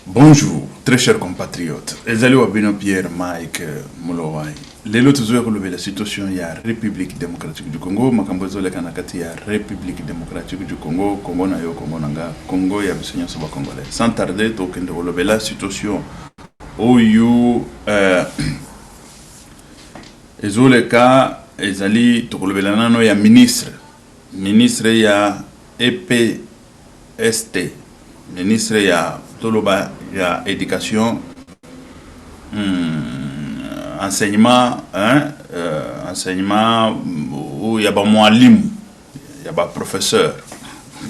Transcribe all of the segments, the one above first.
Bonjour, très chers compatriotes. Ezali Wabino Pierre Mike Mulowai. Lelo tuzoe kulube la situation ya République démocratique du Congo, makambozo le kanakati ya République démocratique du Congo, Congo na yo, Congo nanga, Congo ya bisenyo soba congolais. Sans tarder, tokende kulube la situation oyu ezole ka ezali tokulube la nano ya ministre ya EPST, ministre ya toloba ya éducation, enseignement, enseignement où il y a ba mwalimu, il y a ba professeur,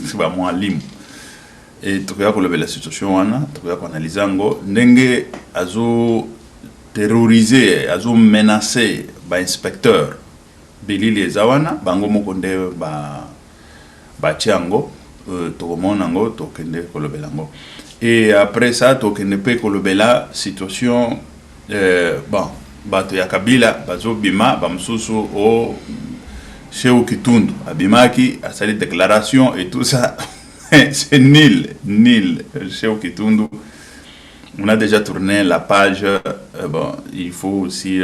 c'est ba mwalimu. Et tukoya kolobela la situation wana, tukoya ko analyser ngo ndenge azo terroriser, azo menacer ba inspecteur bilili ezawana bango mokonde ba tiango tokomona ngo tokende kolobela ngo. Et après ça, tokende pe kolobela situation bon bato ya Kabila bazo bima bamsusu o Cheo Kitundu abimaki a sali déclaration et tout ça. C'est nil Cheo Kitundu. On a déjà tourné la page, bon, il faut aussi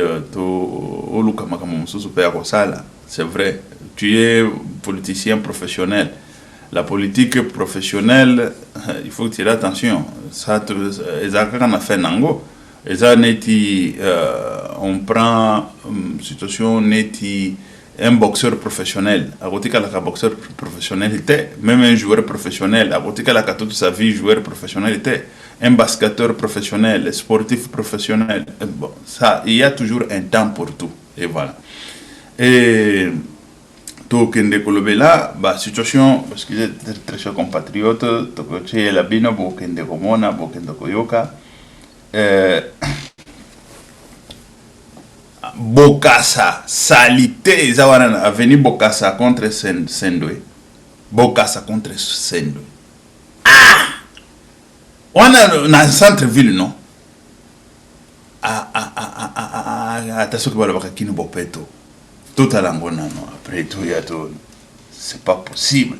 c'est vrai, tu es politicien professionnel. La politique professionnelle, il faut tirer attention. Ça, on prend une situation neti un boxeur professionnel. À côté un boxeur professionnel était, même un joueur professionnel. À côté toute sa vie joueur professionnel était, un basketteur professionnel, sportif professionnel. Bon, ça, il y a toujours un temps pour tout. Et voilà. Et tokende kolobela ba situation parce que très chers compatriotes tokoche la bino bokende komona bokende koyoka Bokassa salité zawana avenue Bokassa contre Sendwe. Bokassa contre Sendwe. On a dans centre ville non. Attention que bala bakini bopeto. Tout à l'angona, non. Après tout, il y a tout. C'est pas possible.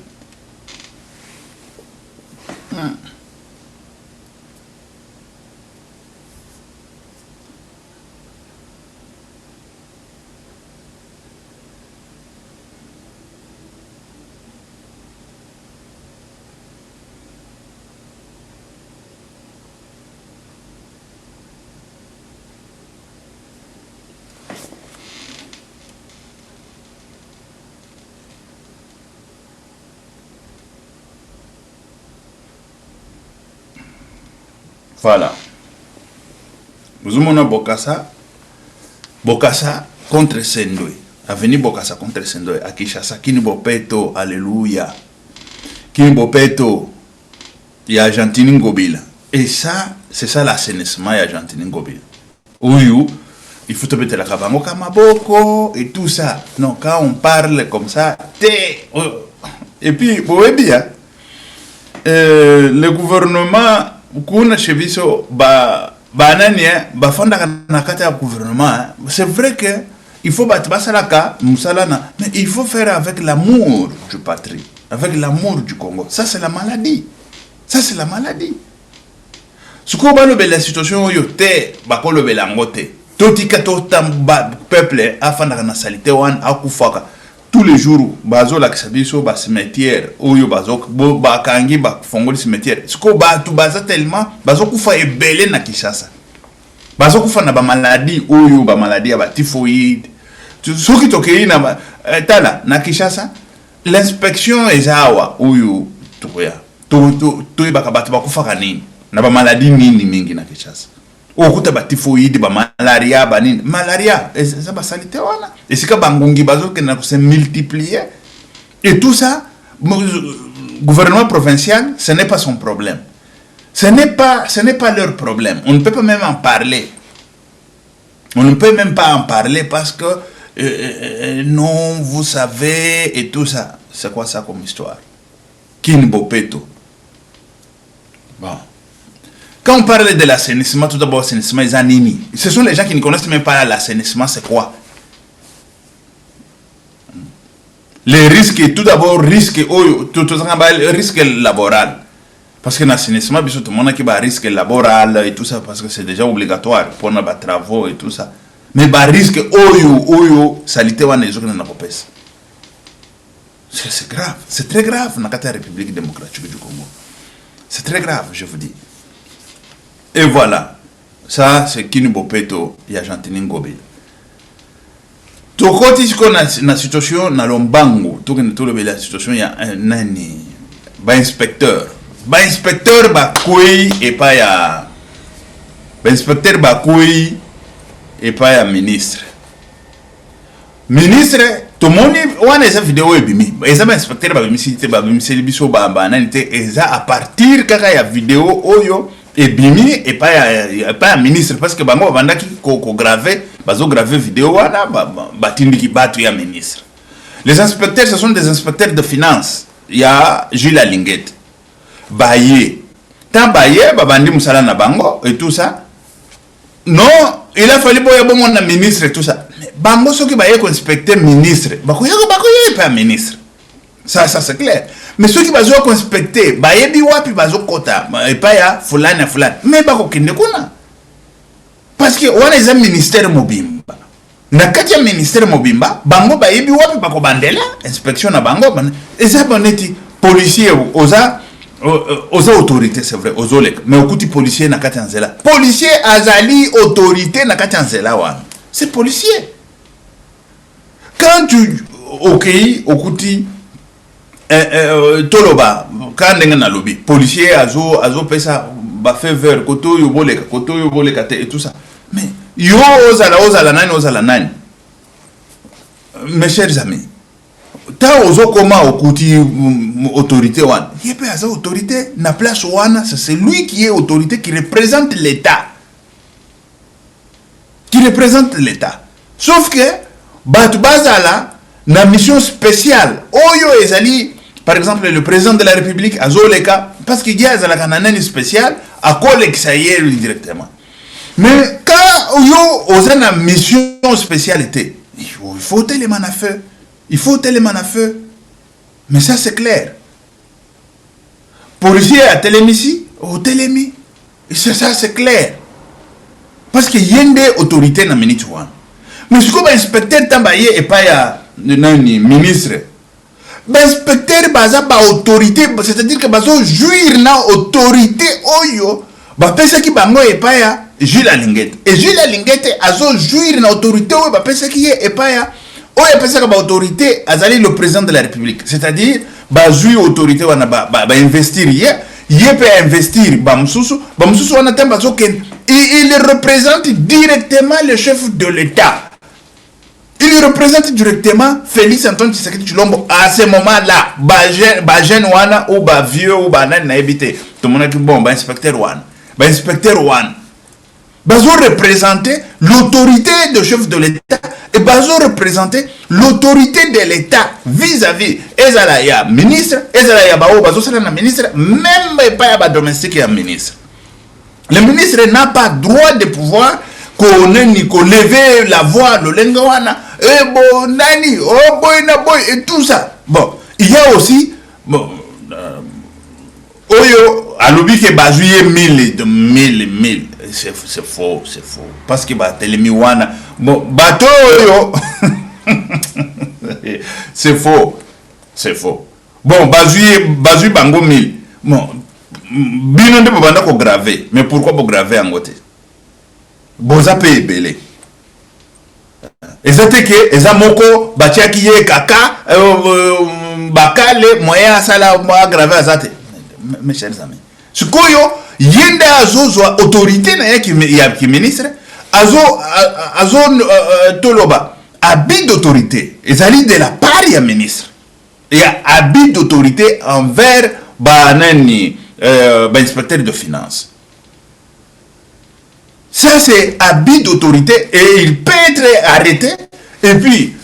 Voilà. Vous avez Bokassa contre Sendwe. Avenue Bokassa contre Sendwe. À Kinshasa, Kini Bopeto, alléluia. Kini Bopeto, il y a Argentine Ngobila. Et ça, c'est ça l'assainissement, il y a Argentine Ngobila. Ouyou, il faut te mettre la kabango kamaboko et tout ça. Non, quand on parle comme ça, et puis, vous voyez bien, le gouvernement, kuna cheviso fonda nakata gouvernement. C'est vrai que il faut battre salaka musalana, mais il faut faire avec l'amour du patrie, avec l'amour du Congo. Ça c'est la maladie. Ça c'est la maladie. Ce qu'on va le la situation yote bakolo belangote. Totika totam peuple afanda na salité wan akufaka. Tous les jours, bazo la kisabiso ba cimetière, oyo bazo ba kangi ba fongoli cimetière. Siko ba tu baza tellement bazo kufa ebele na Kinshasa. Bazo kufa na ba maladie oyo ba maladie ba typhoïde. Soki tokei na tala na Kinshasa, l'inspection ezawa oyo toya. To ba kabatu ba kufa kanini. Na ba maladie nini mingi na Kinshasa. Okuta ba typhoïde ba malaria ba nini malaria ça ba salité wana et c'est que bangongi bazo que na se multiplier et tout ça gouvernement provincial ce n'est pas son problème, ce n'est pas leur problème, on ne peut pas même en parler, on ne peut même pas en parler parce que non vous savez et tout ça. C'est quoi ça comme histoire? Kini Bopeto. Bon. Quand on parle de l'assainissement, tout d'abord, l'assainissement, ils animent. Ce sont les gens qui ne connaissent même pas l'assainissement, c'est quoi? Les risques, tout d'abord, risque laboral. Parce que l'assainissement, tout le monde qui a un risque laboral et tout ça, parce que c'est déjà obligatoire pour nos travaux et tout ça. Mais il y a un risque, salité, c'est grave, c'est très grave dans la République démocratique du Congo. C'est très grave, je vous dis. Et voilà, ça c'est Kini Bopeto, il y a Jean-Tini Ngobel. Tout côté, la situation, dans l'Ombango, tout la situation, il y a un inspecteur. Inspecteur Bakoui et pas ya. Inspecteur Bakoui et pas ya ministre. Ministre, tout le monde a une vidéo et bimi. Et inspecteur Babimi, c'est le biso bananité. Et ça à partir quand il y a vidéo oyo et bimi et pas ya ministre parce que bango banda qui ko gravé, bazo gravé vidéo wana batindi ki batu ya ministre. Les inspecteurs ce sont des inspecteurs de finance. Il y a Jules Alinguette. Baye. Tant Baye, babandi musala na bango et tout ça. Non, il a fallu boya bon mon ministre et tout ça. Mais bango soki baye ko inspecteur ministre. Bakoya pas ministre. Ça c'est clair. Mais ceux qui bazo ko inspecter, baye bi wapi bazo kota, et pas ya fulani. Mais bako kinde kuna. Parce que on est un ministère mobimba. Na kati ya ministère mobimba, bango baye bi wapi bako bandela, inspection na bango. Et ça boneti policier aux autorités, c'est vrai, aux olek. Mais au côté policier, na katanzela. Policier azali autorité na katanzela wan. C'est policier. Quand tu au côté toloba, quand n'enga lobby, policier azo pesa ba fait vers koto yo boleka et tout ça. Mais yo ozala nani. Mes chers amis. Tant aux comment au côté autorité one, il peut avoir autorité na place one, c'est lui qui est autorité qui représente l'État. Qui représente l'État. Sauf que batu bazala na mission spéciale. Oyo ezali par exemple le président de la République azoleka parce qu'il y a la canane spéciale à quoi ça y est directement. Mais quand yo ozana mission spécialité, il faut tellement à feu. Il faut tellement à feu. Mais ça, c'est clair. Policier à Télémissi, au Télémi. Ça, c'est clair. Parce qu'il y a une autorité dans le minute. Mais ce qu'on va inspecter, et pas ministre. L'inspecteur a autorité, c'est-à-dire que va jouir de l'autorité. Bah, penser qui bango et pas ya Jules Alinguette. Et Jules Alinguette a jouir de l'autorité, bah, penser qui est et pas ya. On a pensé que l'autorité a le président de la République. C'est-à-dire, l'autorité va investir. Il peut investir. Il représente directement le chef de l'État. Il représente directement Félix Antoine Tshisekedi Tshilombo à ce moment-là. Jeune wana ou vieux ou nan na habité. Tout le monde a dit bon, inspecteur wana. Inspecteur wana. Bazo représenter l'autorité de chef de l'État et Bazo représenter l'autorité de l'État vis-à-vis Ezalaya ministre, Ezalaya Bao Bazo Salana ministre, même pas à domestique et ministre. Le ministre n'a pas droit de pouvoir qu'on lever la voix, le lengawana, et bon, nani, oh boy, na boy, et tout ça. Bon, il y a aussi, bon, Oyo, à l'obi que bazouye 1000. C'est faux. Parce que Télémi wana. Bon, bateau, yo. C'est faux. Bon, bazouye bango 1000. Bon, bino de banda ko graver. Mais pourquoi pour graver en côté? Boza paye belé. Ezate ke, ezamoko, batiaki ye kaka, bakale, moyen sala, moyen graver azate. Mes chers amis, ce qu'il y a autorité qui ministre, toloba habit d'autorité, ils allaient de la part du ministre. Il y a habit d'autorité envers l'inspecteur de finances. Ça c'est habit d'autorité et il peut être arrêté et puis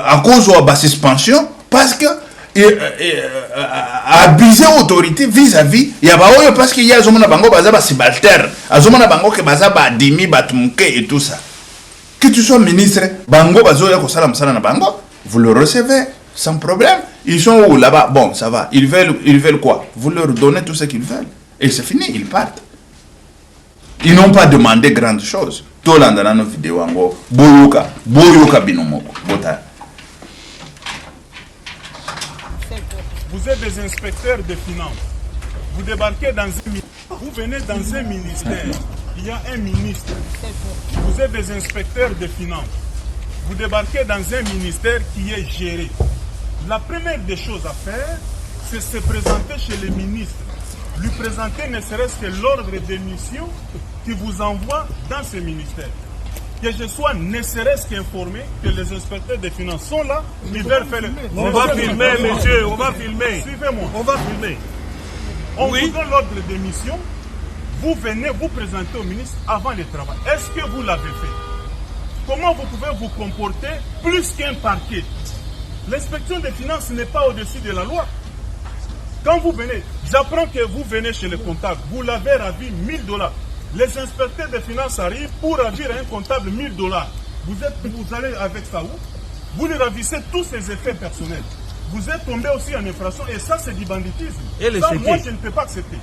à cause de la suspension parce que abuser autorité vis-à-vis il y a parce qu'il y a zomona bango bazaba subalterne azomona bango ke bazaba dimi batumuke et tout ça que tu sois ministre bango bazo ya ko sala musala na bango vous le recevez sans problème. Ils sont où là-bas? Bon, ça va. Ils veulent quoi? Vous leur donnez tout ce qu'ils veulent. Et c'est fini, ils partent. Ils n'ont pas demandé grande chose. Tout le monde dans nos vidéos, boyoka binomoko, bota. Vous êtes des inspecteurs des finances. Vous débarquez dans vous venez dans un ministère. Il y a un ministre. Vous êtes des inspecteurs des finances. Vous débarquez dans un ministère qui est géré. La première des choses à faire, c'est se présenter chez le ministre. Lui présenter ne serait-ce que l'ordre des missions qui vous envoie dans ce ministère. Que je sois ne serait-ce qu'informé que les inspecteurs des finances sont là, ils veulent faire le... On va filmer, monsieur, on va filmer. Suivez-moi. On va filmer. On vous donne l'ordre des missions, vous venez vous présenter au ministre avant le travail. Est-ce que vous l'avez fait? Comment vous pouvez vous comporter plus qu'un parquet? L'inspection des finances n'est pas au-dessus de la loi. Quand vous venez, j'apprends que vous venez chez le comptable, vous l'avez ravi $1000. Les inspecteurs des finances arrivent pour ravir un comptable $1000. Vous allez avec ça où? Vous lui ravissez tous ses effets personnels. Vous êtes tombé aussi en infraction et ça c'est du banditisme. Et ça, moi je ne peux pas accepter.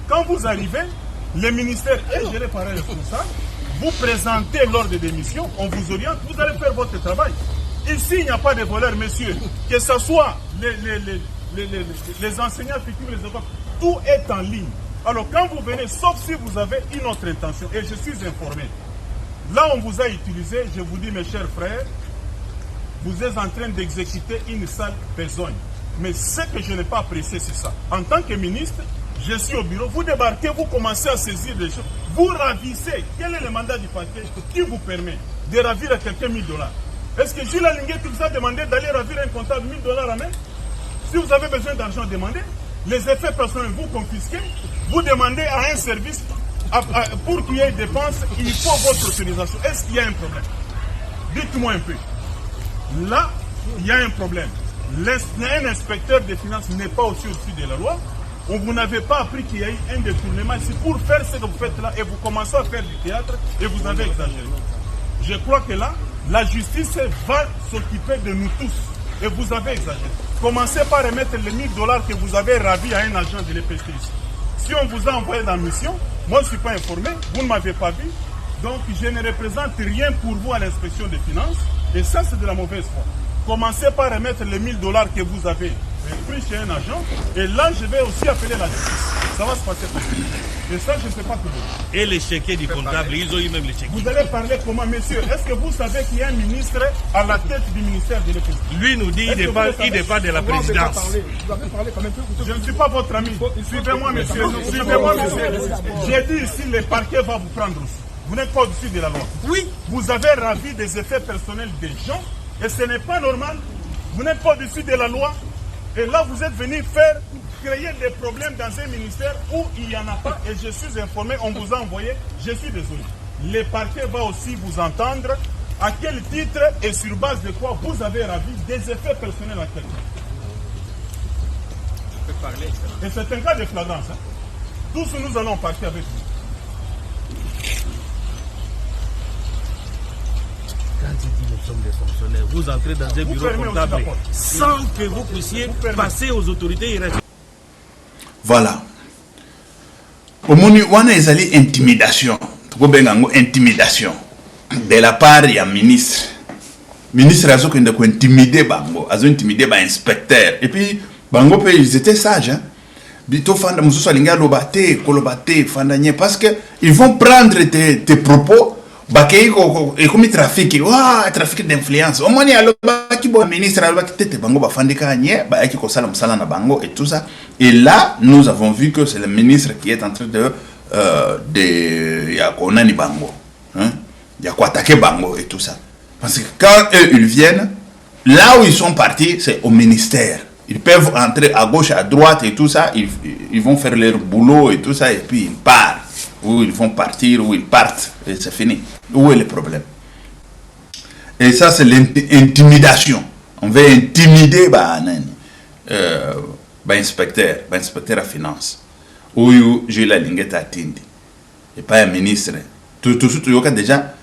Quand vous arrivez, le ministère est géré par un responsable, vous présentez l'ordre de démission, on vous oriente, vous allez faire votre travail. Ici il n'y a pas de voleurs, messieurs. Que ce soit les enseignants fictifs, les avocats, tout est en ligne. Alors quand vous venez, sauf si vous avez une autre intention, et je suis informé, là on vous a utilisé, je vous dis mes chers frères, vous êtes en train d'exécuter une sale besogne. Mais ce que je n'ai pas apprécié, c'est ça. En tant que ministre, je suis au bureau, vous débarquez, vous commencez à saisir des choses, vous ravissez. Quel est le mandat du parquet qui vous permet de ravir à quelqu'un $1000? Est-ce que Gilles Alinguet vous a demandé d'aller ravir un comptable $1000 à main? Si vous avez besoin d'argent, demandez. Les effets personnels, vous confisquez, vous demandez à un service, pour qu'il y ait dépenses, il faut votre autorisation. Est-ce qu'il y a un problème? Dites-moi un peu. Là, il y a un problème. Un inspecteur des finances n'est pas aussi au-dessus de la loi. Vous n'avez pas appris qu'il y a eu un détournement ici pour faire ce que vous faites là et vous commencez à faire du théâtre et vous avez exagéré. Je crois que là, la justice va s'occuper de nous tous et vous avez exagéré. Commencez par remettre les $1000 que vous avez ravis à un agent de l'EPC ici. Si on vous a envoyé dans la mission, moi je ne suis pas informé, vous ne m'avez pas vu, donc je ne représente rien pour vous à l'inspection des finances et ça c'est de la mauvaise foi. Commencez par remettre les $1000 que vous avez pris chez un agent et là je vais aussi appeler la justice. Ça va se passer comme ça. Et ça, je ne sais pas que... Et les chéquiers du comptable, ils ont eu même les chéquiers. Vous allez parler comment, monsieur? Est-ce que vous savez qu'il y a un ministre à la tête du ministère de l'Économie? Lui nous dit qu'il dépend de la présidence. Je ne suis pas votre ami. Suivez-moi, monsieur. Suivez-moi, monsieur. J'ai dit ici, le parquet va vous prendre aussi. Vous n'êtes pas au-dessus de la loi. Oui. Vous avez ravi des effets personnels des gens et ce n'est pas normal. Vous n'êtes pas au-dessus de la loi. Et là, vous êtes venu créer des problèmes dans un ministère où il n'y en a pas. Et je suis informé, on vous a envoyé, je suis désolé. Le parquet va aussi vous entendre. À quel titre et sur base de quoi vous avez ravi des effets personnels à quelqu'un? Je peux parler. Et c'est un cas de flagrance. Hein? Tous nous allons partir avec vous. Quand il dit nous sommes des fonctionnaires, vous entrez dans un bureau comptable sans que vous puissiez passer aux autorités hiérarchiques. Voilà. Au moni wana ezali intimidation. Tukobengango intimidation de la part ya ministre. Ministre azo kende ko intimider bango, azo intimider ba inspecteur. Et puis bango pe ils étaient sages hein. Bito fanda mususu alinga lobate, kolobate fandanye parce que ils vont prendre tes propos bakei ko ekomi trafic. Wa trafic d'influence. Au moni aloba ki bo ministre aloba ki tete bango bafandika nye ba yaki ko sala musala na bango et tout ça. Et là, nous avons vu que c'est le ministre qui est en train de Yakonani Bango. Hein? Yakwatake Bango et tout ça. Parce que quand eux, ils viennent, là où ils sont partis, c'est au ministère. Ils peuvent entrer à gauche, à droite et tout ça. Ils vont faire leur boulot et tout ça. Et puis ils partent. Ou ils vont partir, ou ils partent. Et c'est fini. Où est le problème? Et ça, c'est l'intimidation. On veut intimider inspecteur à finance. Ou j'ai la lingette à Tindi. Et pas un ministre. Tout déjà,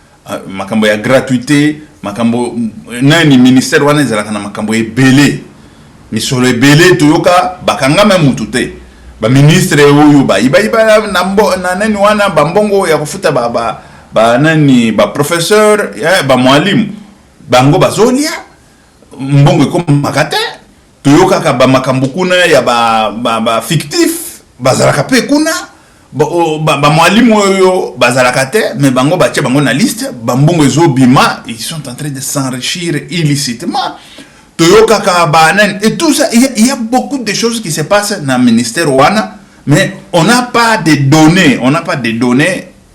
makambo ya gratuité, makambo, nani ministère wana ezalaka na makambo ebele. misolo ebele toyoka bakanga même mutute ba ministre oyo ba iba na nani wana bambongo ya kufuta ba nani ba professeur ya ba mwalimu bango bazolia mbongo ekomaka toyoka ka ba makambo kuna ya ba fictif bazalaka pe kuna ba mwalimu oyo bazalaka te mais bango batie bango na liste bambongo ezobima, ils sont en train de s'enrichir illicitement. Toyoka ka banen et tout ça, il y a beaucoup de choses qui se passent dans le ministère wana, mais on n'a pas de données,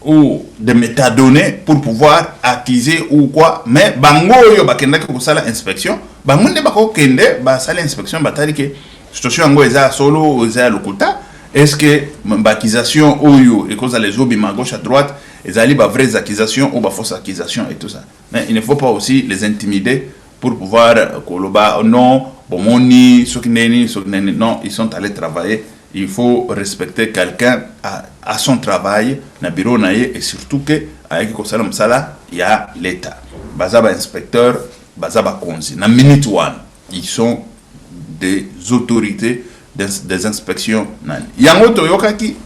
ou de métadonnées pour pouvoir acquiser ou quoi. Mais bango yo bakenda ko sala inspection, bango ne bako kende ba sala inspection batali ke situation ngo eza solo eza lokuta. Est-ce que l'accusation ou et cause les obis à gauche à droite, ils allaient ba vraies accusations ou ba fausses accusations et tout ça. Mais il ne faut pas aussi les intimider pour pouvoir koloba non bomoni sokineni non, ils sont allés travailler. Il faut respecter quelqu'un à son travail na bureau naie et surtout que avec kosala msala il y a l'état. Bazaba inspecteur, bazaba konzi na minute one. Ils sont des autorités des inspections. Yango toyokaki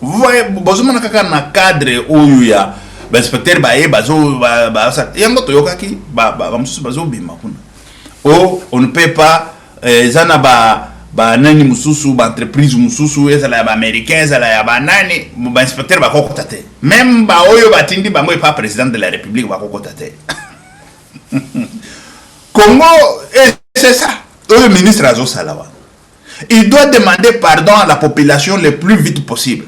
vous voyez bozoma nakaka na cadre oyo ya ba inspecteur bae bazo ba yango toyokaki ba mususu bazo bima kuna on ne peut pas zana ba nani mususu ba entreprise mususu ezala ba américain ezala ya ba nani ba inspecteur ba kokota te même ba oyo batindi bango pas président de la république ba kokota te Congo c'est ça le ministre Azo Salawa. Il doit demander pardon à la population le plus vite possible.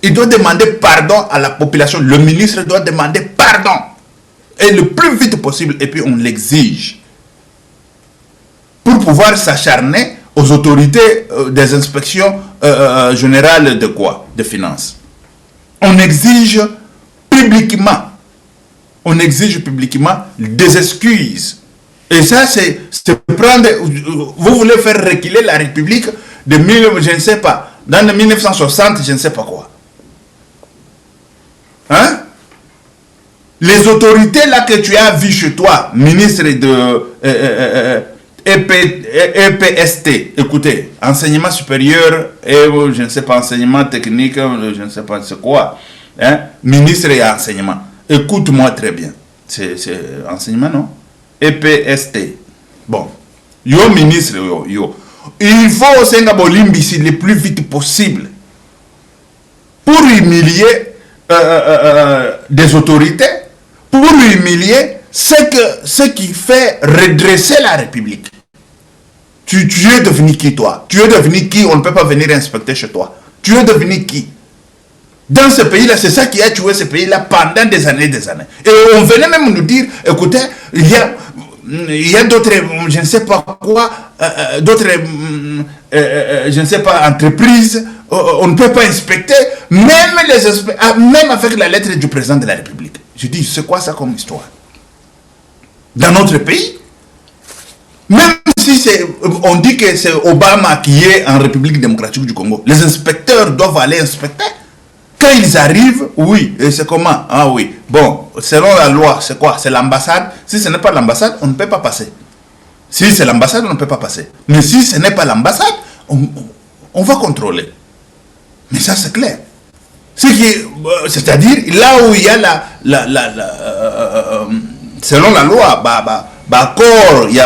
Il doit demander pardon à la population. Le ministre doit demander pardon. Et le plus vite possible. Et puis on l'exige. Pour pouvoir s'acharner aux autorités des inspections générales de quoi? De finances. On exige publiquement. On exige publiquement des excuses. Et ça, c'est prendre... Vous voulez faire reculer la République de je ne sais pas, dans le 1960, je ne sais pas quoi. Hein? Les autorités là que tu as vues chez toi, ministre de EPST, écoutez, enseignement supérieur et je ne sais pas, enseignement technique, je ne sais pas c'est quoi. Hein? Ministre et enseignement. Écoute-moi très bien. C'est enseignement, non? EPST. Bon. Yo ministre, yo. Il faut senga bolimbisi le plus vite possible pour humilier des autorités, pour humilier ce qui fait redresser la République. Tu es devenu qui, toi? Tu es devenu qui? On ne peut pas venir inspecter chez toi. Tu es devenu qui? Dans ce pays-là, c'est ça qui a tué ce pays-là pendant des années. Et on venait même nous dire, écoutez, il y a d'autres, je ne sais pas quoi, d'autres, je ne sais pas, entreprises, on ne peut pas inspecter, même avec la lettre du président de la République. Je dis, c'est quoi ça comme histoire? Dans notre pays, même si on dit que c'est Obama qui est en République démocratique du Congo, les inspecteurs doivent aller inspecter. Quand ils arrivent, oui, et c'est comment? Ah oui, bon, selon la loi, c'est quoi? C'est l'ambassade. Si ce n'est pas l'ambassade, on ne peut pas passer. Si c'est l'ambassade, on ne peut pas passer. Mais si ce n'est pas l'ambassade, on va contrôler. Mais ça, c'est clair. C'est-à-dire, là où il y a selon la loi, il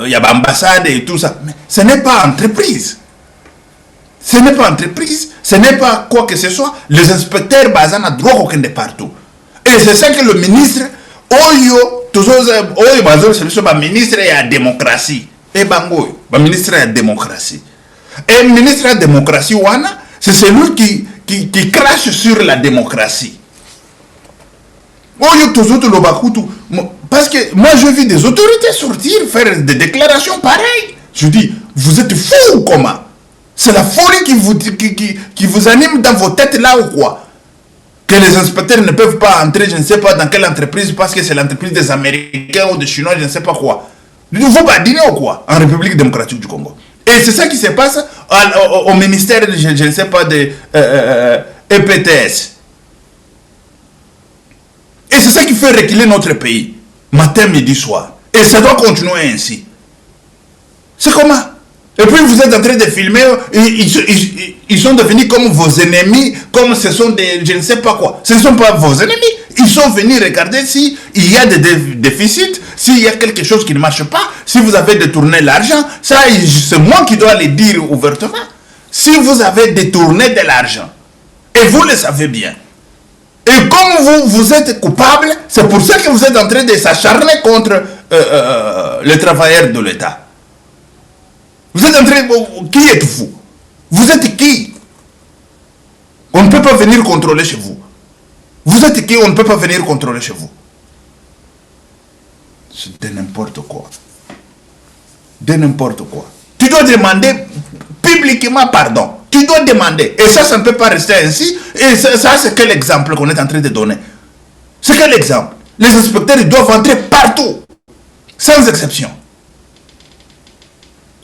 y a ambassade et tout ça. Mais ce n'est pas entreprise. Ce n'est pas entreprise, ce n'est pas quoi que ce soit. Les inspecteurs basent droit aucun de partout. Et c'est ça que le ministre, ministre est à démocratie. Et bango, le ministre est à démocratie. Et le ministre à démocratie, c'est celui qui crache sur la démocratie. Parce que moi je vis des autorités sortir, faire des déclarations pareilles. Je dis, vous êtes fous ou comment? C'est la folie qui vous anime dans vos têtes là ou quoi? Que les inspecteurs ne peuvent pas entrer, je ne sais pas dans quelle entreprise, parce que c'est l'entreprise des Américains ou des Chinois, je ne sais pas quoi. Vous badinez ou quoi? En République démocratique du Congo. Et c'est ça qui se passe au ministère, je ne sais pas, de EPTS. Et c'est ça qui fait reculer notre pays. matin, midi, soir. Et ça doit continuer ainsi. C'est comment? Et puis vous êtes en train de filmer, ils sont devenus comme vos ennemis, comme ce sont des, je ne sais pas quoi. Ce ne sont pas vos ennemis. Ils sont venus regarder s'il y a des déficits, s'il y a quelque chose qui ne marche pas, si vous avez détourné l'argent. Ça, c'est moi qui dois le dire ouvertement. Si vous avez détourné de l'argent, et vous le savez bien, et comme vous êtes coupable, c'est pour ça que vous êtes en train de s'acharner contre les travailleurs de l'État. Vous êtes en train de... Qui êtes-vous? Vous êtes qui? On ne peut pas venir contrôler chez vous. Vous êtes qui? On ne peut pas venir contrôler chez vous. C'est de n'importe quoi. De n'importe quoi. Tu dois demander publiquement pardon. Tu dois demander. Et ça ne peut pas rester ainsi. Et ça c'est quel exemple qu'on est en train de donner? C'est quel exemple? Les inspecteurs ils doivent entrer partout. Sans exception.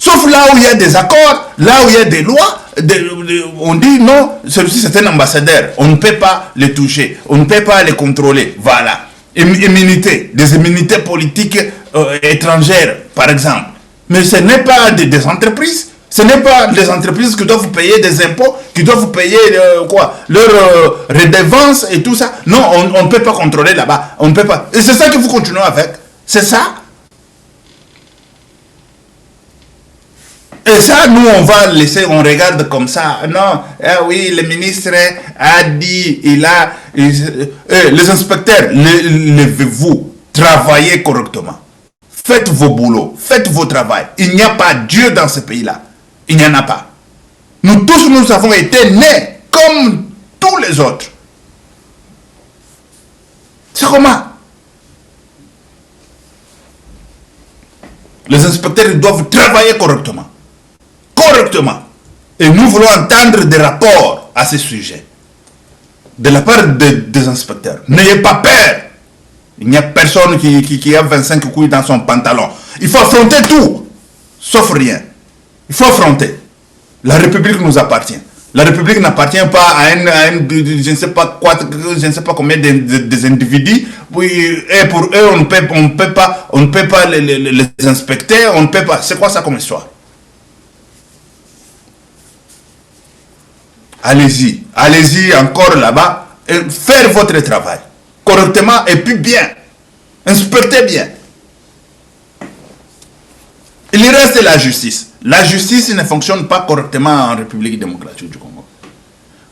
Sauf là où il y a des accords, là où il y a des lois, on dit non, celui-ci c'est un ambassadeur, on ne peut pas le toucher, on ne peut pas le contrôler, voilà. Immunité, des immunités politiques étrangères, par exemple. Mais ce n'est pas des entreprises, ce n'est pas des entreprises qui doivent payer des impôts, qui doivent payer leur redevance et tout ça. Non, on ne peut pas contrôler là-bas, on ne peut pas. Et c'est ça que vous continuez avec, c'est ça. Et ça, nous, on va laisser, on regarde comme ça. Non, oui, le ministre a dit, les inspecteurs, levez-vous, travaillez correctement. Faites vos boulots, faites vos travail. Il n'y a pas Dieu dans ce pays-là. Il n'y en a pas. Nous tous, nous avons été nés comme tous les autres. C'est comment? Les inspecteurs doivent travailler correctement. Correctement. Et nous voulons entendre des rapports à ce sujet. De la part des inspecteurs. N'ayez pas peur. Il n'y a personne qui a 25 couilles dans son pantalon. Il faut affronter tout. Sauf rien. Il faut affronter. La République nous appartient. La République n'appartient pas à je ne sais pas quoi, je ne sais pas combien des individus. Oui, et pour eux, on ne peut pas les inspecter. On ne peut pas. C'est quoi ça comme histoire? Allez-y, allez-y encore là-bas, et faire votre travail correctement et puis bien. Inspectez bien. Il reste la justice. La justice ne fonctionne pas correctement en République démocratique du Congo.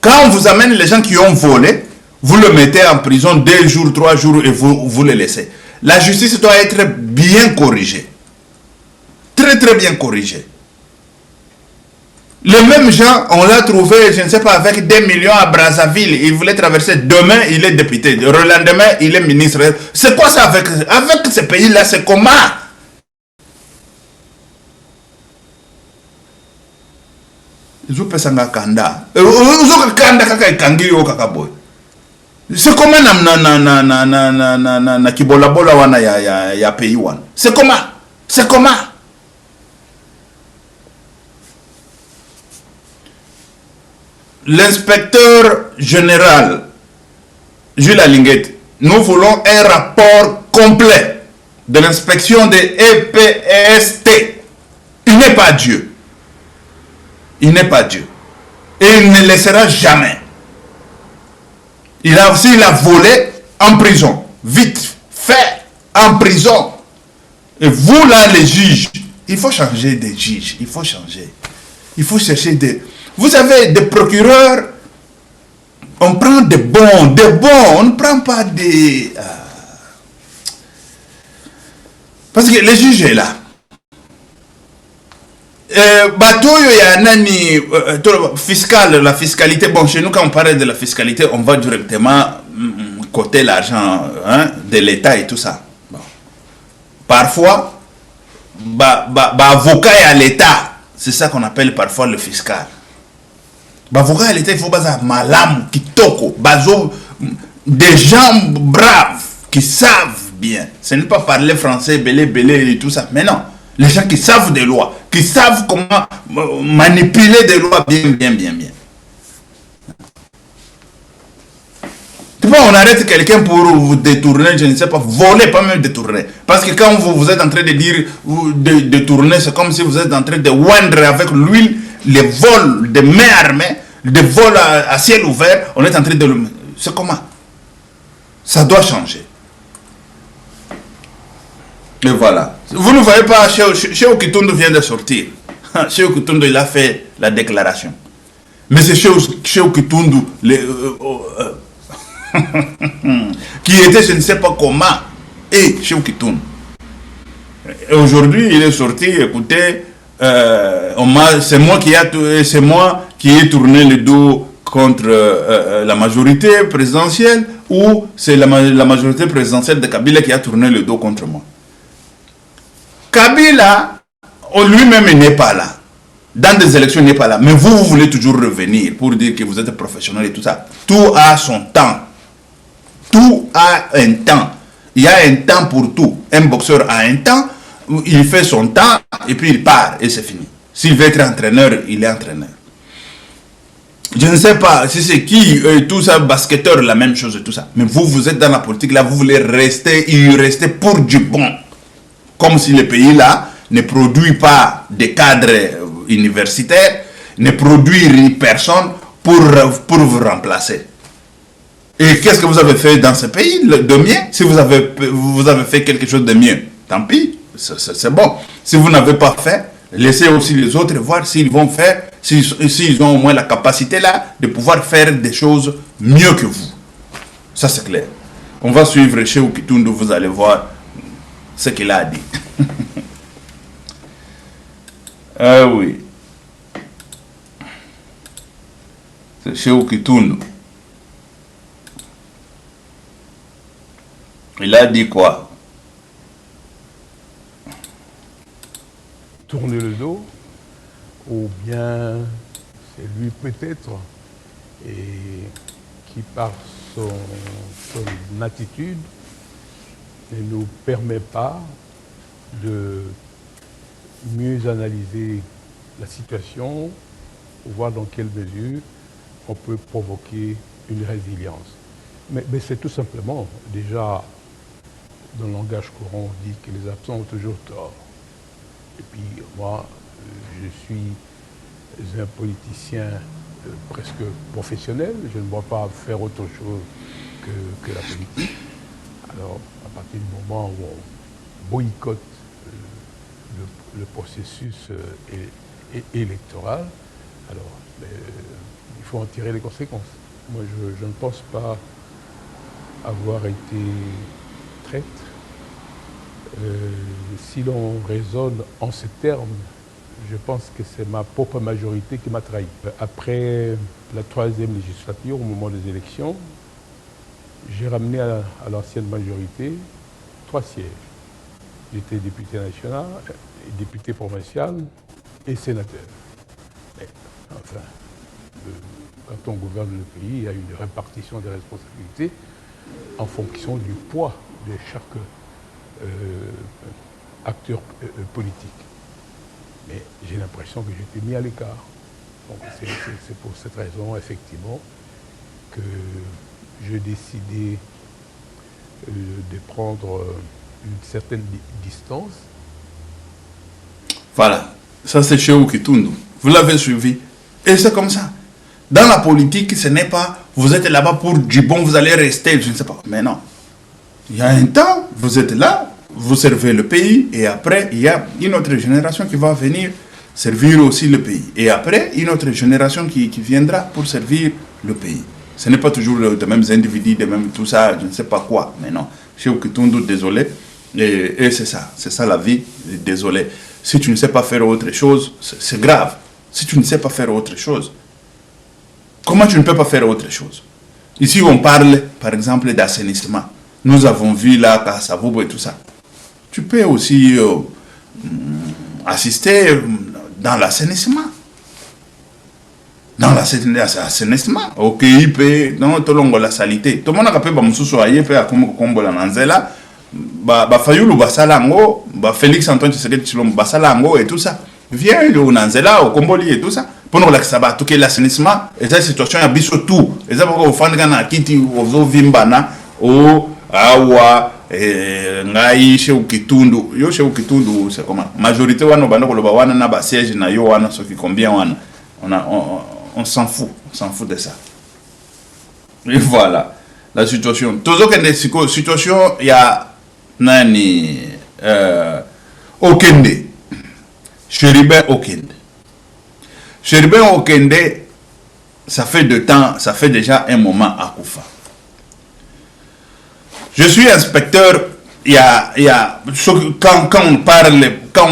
Quand on vous amène les gens qui ont volé, vous le mettez en prison 2 jours, 3 jours et vous les laissez. La justice doit être bien corrigée. Très très bien corrigée. Les mêmes gens, on l'a trouvé, je ne sais pas, avec 2 millions à Brazzaville. Il voulait traverser. Demain, il est député. Le lendemain, il est ministre. C'est quoi ça avec ce pays-là? C'est comment? C'est comment na kibolabola wana ya pays wana? C'est comment? C'est comment? L'inspecteur général, Jules Alinguet, nous voulons un rapport complet de l'inspection des EPST. Il n'est pas Dieu. Il n'est pas Dieu. Et il ne laissera jamais. S'il a volé, en prison. Vite, fait, en prison. Et vous là, les juges, il faut changer des juges. Il faut changer. Il faut chercher des... Vous savez, des procureurs, on prend des bons, on ne prend pas des... Parce que le juge est là. Fiscal, la fiscalité, bon, chez nous, quand on parle de la fiscalité, on va directement côté l'argent de l'État et tout ça. Bon. Parfois, avocat à l'État, c'est ça qu'on appelle parfois le fiscal. Avocat à l'État, il faut baser malam, kitoko, bazo, des gens braves qui savent bien. Ce n'est pas parler français, belé et tout ça, mais non. Les gens qui savent des lois, qui savent comment manipuler des lois bien. On arrête quelqu'un pour vous détourner, je ne sais pas, voler, pas même détourner. Parce que quand vous êtes en train de dire de détourner, c'est comme si vous êtes en train de oindre avec l'huile les vols de main armée, des vols à ciel ouvert. On est en train de le... C'est comment? Ça doit changer. Et voilà. Vous ne voyez pas, Cheikh Okitondo vient de sortir. Cheikh Okitondo, il a fait la déclaration. Mais c'est Cheikh Okitondo, qui était, je ne sais pas comment, et Cheikh Okitondo. Aujourd'hui, il est sorti, écoutez, c'est moi qui ai tourné le dos contre la majorité présidentielle, ou c'est la majorité présidentielle de Kabila qui a tourné le dos contre moi. Kabila, lui-même, il n'est pas là. Dans des élections, il n'est pas là. Mais vous voulez toujours revenir pour dire que vous êtes professionnel et tout ça. Tout a son temps. Tout a un temps. Il y a un temps pour tout. Un boxeur a un temps, il fait son temps, et puis il part, et c'est fini. S'il veut être entraîneur, il est entraîneur. Je ne sais pas si c'est qui, tout ça, basketteur, la même chose et tout ça. Mais vous êtes dans la politique, là, vous voulez rester, y rester pour du bon. Comme si le pays, là, ne produit pas des cadres universitaires, ne produit personne pour vous remplacer. Et qu'est-ce que vous avez fait dans ce pays de mieux? Si vous avez fait quelque chose de mieux, tant pis, c'est bon. Si vous n'avez pas fait, laissez aussi les autres voir s'ils vont faire, s'ils ont au moins la capacité là de pouvoir faire des choses mieux que vous. Ça c'est clair. On va suivre chez Okitondo, vous allez voir ce qu'il a dit. Ah oui. C'est chez Okitondo. Il a dit quoi? Tourner le dos, ou bien c'est lui peut-être, et qui par son attitude ne nous permet pas de mieux analyser la situation, voir dans quelle mesure on peut provoquer une résilience. Mais c'est tout simplement, déjà, dans le langage courant, on dit que les absents ont toujours tort. Et puis moi, je suis un politicien presque professionnel, je ne vois pas faire autre chose que la politique. Alors, à partir du moment où on boycotte le processus électoral, alors il faut en tirer les conséquences. Moi, je ne pense pas avoir été traître. Si l'on raisonne en ces termes, je pense que c'est ma propre majorité qui m'a trahi. Après la 3e législature, au moment des élections, j'ai ramené à l'ancienne majorité 3 sièges. J'étais député national, député provincial et sénateur. Mais, enfin, quand on gouverne le pays, il y a une répartition des responsabilités en fonction du poids de chaque acteur politique. Mais j'ai l'impression que j'ai été mis à l'écart. Donc c'est pour cette raison, effectivement, que j'ai décidé de prendre une certaine distance. Voilà, ça c'est chez Okitondo. Vous l'avez suivi. Et c'est comme ça. Dans la politique, ce n'est pas vous êtes là-bas pour du bon, vous allez rester, je ne sais pas. Mais non. Il y a un temps, vous êtes là, vous servez le pays, et après, il y a une autre génération qui va venir servir aussi le pays. Et après, une autre génération qui viendra pour servir le pays. Ce n'est pas toujours les mêmes individus, les mêmes tout ça, je ne sais pas quoi. Mais non, chez Okitondo, désolé. Et c'est ça la vie, désolé. Si tu ne sais pas faire autre chose, c'est grave. Si tu ne sais pas faire autre chose, comment tu ne peux pas faire autre chose? Ici, on parle, par exemple, d'assainissement. Nous avons vu là, Kassavobo et tout ça. Tu peux aussi assister dans l'assainissement. Dans l'assainissement. Ok, dans tout la salité. Tout le monde a pu faire la nanzela. Fayulu Basalango, Félix Antoine Tshisekedi Tshilombo Basalango et tout ça. Viens au Nanzela, au Komboli et tout ça. pour nous la tout l'assainissement et cette situation a biso tout et ça pourquoi au fond gana kiti ozo vimbana o awa ngai chez Kitundu yo chez Kitundu c'est comment majorité wana banda ko loba wana na ba siège na yo wana so qui combien wana on s'en fout de ça et voilà la situation toujours que des situation il y a nani Okende Chéribin Okende ça fait déjà un moment à Koufa. Je suis inspecteur, quand on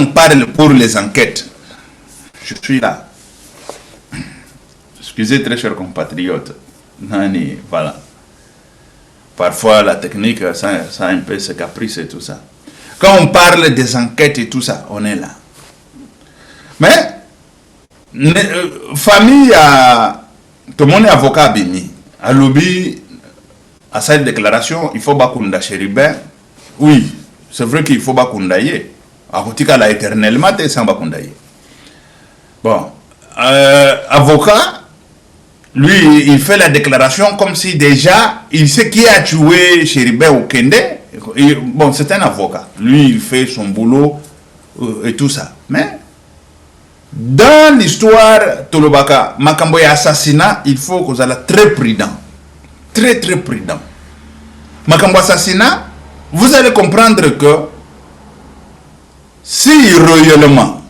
parle pour les enquêtes, je suis là. Excusez très chers compatriotes. Nani, voilà. Parfois la technique, ça a un peu ses caprices et tout ça. Quand on parle des enquêtes et tout ça, on est là. Mais famille tout le monde est avocat à Bini. À lobby, à cette déclaration, il faut Bakunda Chéribin. Oui, c'est vrai qu'il faut Bakundaye. À Kotika là éternellement, c'est sans Bakundaye. Bon, avocat, lui, il fait la déclaration comme si déjà, il sait qui a tué Chéribin Okende. Bon, c'est un avocat. Lui, il fait son boulot et tout ça. Mais, dans l'histoire Tolobaka, Makambo et assassinat, il faut que vous soyez très prudent. Très prudent. Makambo assassinat, vous allez comprendre que si réellement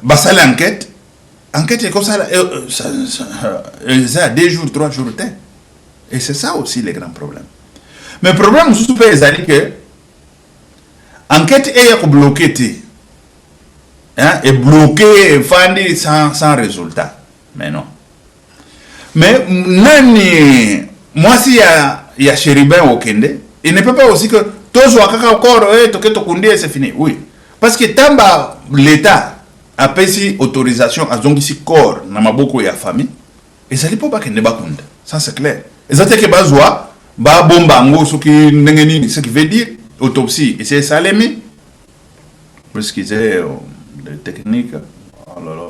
basale enquête est comme ça, ça des jours, 3 jours. Et c'est ça aussi le grand problème. Mais le problème, c'est que l'enquête est bloquée. Et bloquée, sans résultat. Mais non. Mais moi, si il y a Chéribin Okende, il ne peut pas aussi que tout soit encore, c'est fini. Oui. Parce que tant l'État a payé autorisation à ici corps, dans ma beaucoup et à famille, et ça ne peut pas qu'il ne pas compte. Ça c'est clair. Et ça c'est que Bazoua, Bombango, ce qui veut dire autopsie. Et c'est ça l'ennemi. Parce qu'ils ont des techniques. Oh là là.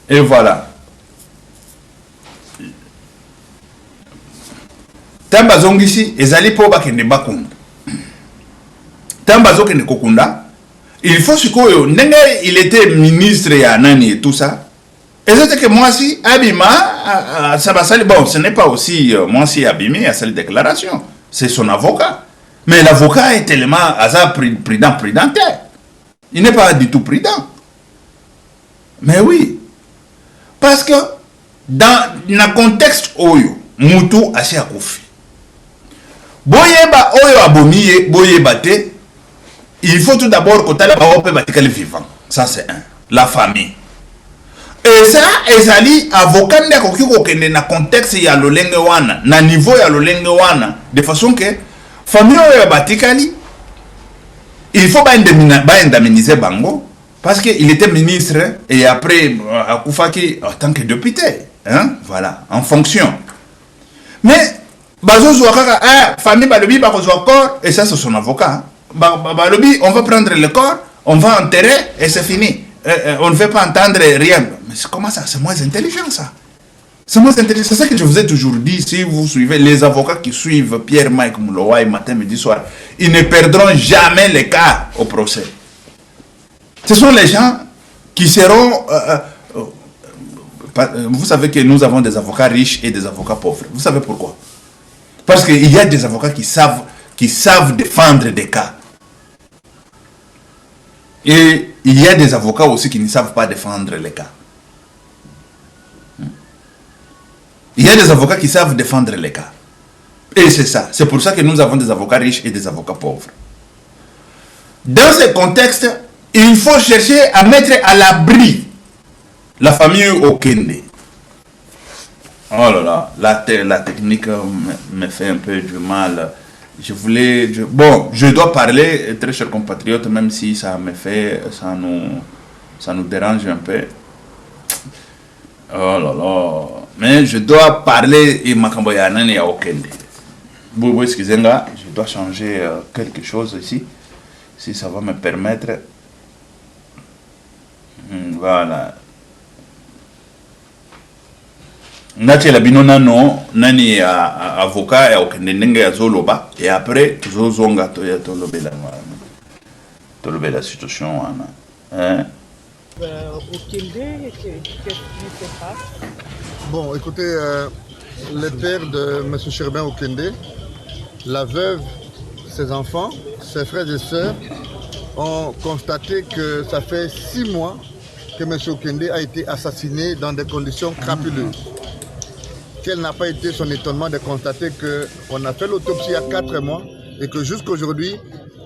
Et voilà. Tamba Zongisi, et Zali Poba qui ne pas compte. Tamba Zok ne Kokunda, il faut ce que il était ministre et Anani et tout ça. Et c'est que moi aussi, Abima, ça va salir. Bon, ce n'est pas aussi moi aussi abîmé à cette déclaration. C'est son avocat. Mais l'avocat est tellement prudent. Il n'est pas du tout prudent. Mais oui. Parce que dans le contexte Oyo, Moutou Asia Koufi. Boyeba Oyo Abomiye, Boyeba Te, il faut tout d'abord que tu aies les vivants. Ça c'est un. La famille. Et ça, ezali avocat ndeko na contexte ya lolenge wana, na niveau ya lolenge wana, de façon que famille ya batikali, il faut indemniser bango parce qu'il était ministre et après à Koufaki en tant que député, hein, voilà, en fonction. Mais bazo kaka famille balobi ba kozwa corps et ça c'est son avocat. Balobi on va prendre le corps, on va enterrer et c'est fini. On ne veut pas entendre rien. Mais comment ça? C'est moins intelligent ça. C'est moins intelligent. C'est ça que je vous ai toujours dit. Si vous suivez les avocats qui suivent Pierre-Mike Moulowaï matin, midi, soir, ils ne perdront jamais les cas au procès. Ce sont les gens qui seront... vous savez que nous avons des avocats riches et des avocats pauvres. Vous savez pourquoi? Parce qu'il y a des avocats qui savent défendre des cas. Et il y a des avocats aussi qui ne savent pas défendre les cas. Il y a des avocats qui savent défendre les cas. Et c'est ça. C'est pour ça que nous avons des avocats riches et des avocats pauvres. Dans ce contexte, il faut chercher à mettre à l'abri la famille Okende. Oh là là, la technique me fait un peu du mal. Je dois parler, très chers compatriotes, même si ça me fait, ça nous dérange un peu. Oh là là. Mais je dois parler et Makamboyanan et Okende. Excusez-moi, je dois changer quelque chose ici, si ça va me permettre. Voilà. Nati la binona no nani avocat ya okendenge ya zoloba et après zozonga to ya tolobela la situation wana. Hein? Au Kende, qu'est-ce qui se passe? Bon, écoutez, le père de M. Cherubin Okende, la veuve, ses enfants, ses frères et sœurs ont constaté que ça fait 6 mois que M. Okende a été assassiné dans des conditions crapuleuses. Quel n'a pas été son étonnement de constater qu'on a fait l'autopsie à 4 mois et que jusqu'aujourd'hui,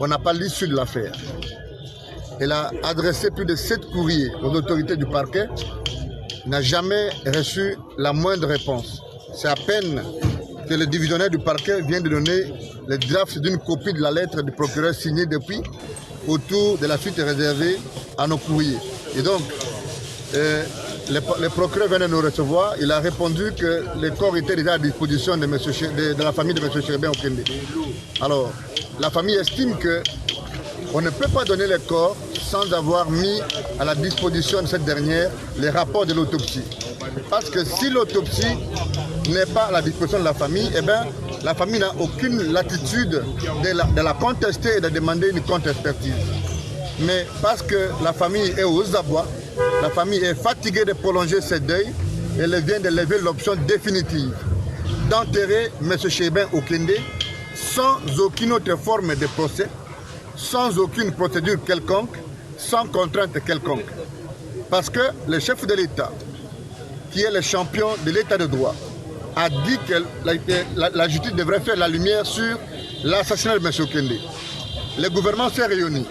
on n'a pas l'issue de l'affaire. Elle a adressé plus de 7 courriers aux autorités du parquet. Il n'a jamais reçu la moindre réponse. C'est à peine que le divisionnaire du parquet vient de donner le draft d'une copie de la lettre du procureur signée depuis autour de la suite réservée à nos courriers. Et donc, le procureur vient de nous recevoir. Il a répondu que les corps étaient déjà à disposition de la famille de M. Cherubin Okende. Alors, la famille estime qu'on ne peut pas donner les corps sans avoir mis à la disposition de cette dernière les rapports de l'autopsie. Parce que si l'autopsie n'est pas à la disposition de la famille, eh bien, la famille n'a aucune latitude de la contester et de demander une contre-expertise. Mais parce que la famille est aux abois, la famille est fatiguée de prolonger ses deuils, elle vient de lever l'option définitive d'enterrer M. Cherubin Okende sans aucune autre forme de procès, sans aucune procédure quelconque, sans contrainte quelconque. Parce que le chef de l'État, qui est le champion de l'État de droit, a dit que la justice devrait faire la lumière sur l'assassinat de M. Okende. Le gouvernement s'est réuni.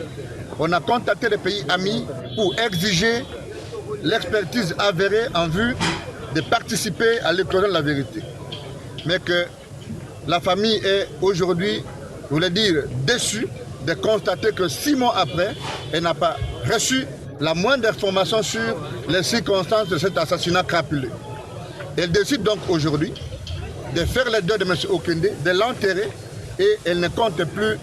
On a contacté les pays amis pour exiger l'expertise avérée en vue de participer à l'éclosion de la vérité. Mais que la famille est aujourd'hui, je voulais dire, déçue de constater que 6 mois après, elle n'a pas reçu la moindre information sur les circonstances de cet assassinat crapuleux. Elle décide donc aujourd'hui de faire le deuil de M. Okende, de l'enterrer, et elle ne compte plus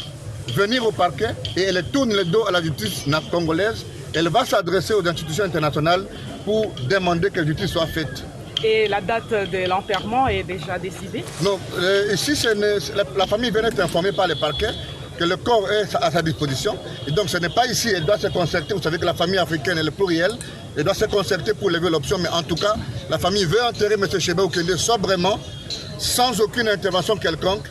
venir au parquet et elle tourne le dos à la justice congolaise. Elle va s'adresser aux institutions internationales pour demander que la justice soit faite. Et la date de l'enterrement est déjà décidée? Non, ici la famille vient d'être informée par le parquet que le corps est à sa disposition. Et donc ce n'est pas ici, elle doit se concerter. Vous savez que la famille africaine est le pluriel. Elle doit se concerter pour lever l'option. Mais en tout cas, la famille veut enterrer M. Cherubin Okende sobrement, sans aucune intervention quelconque,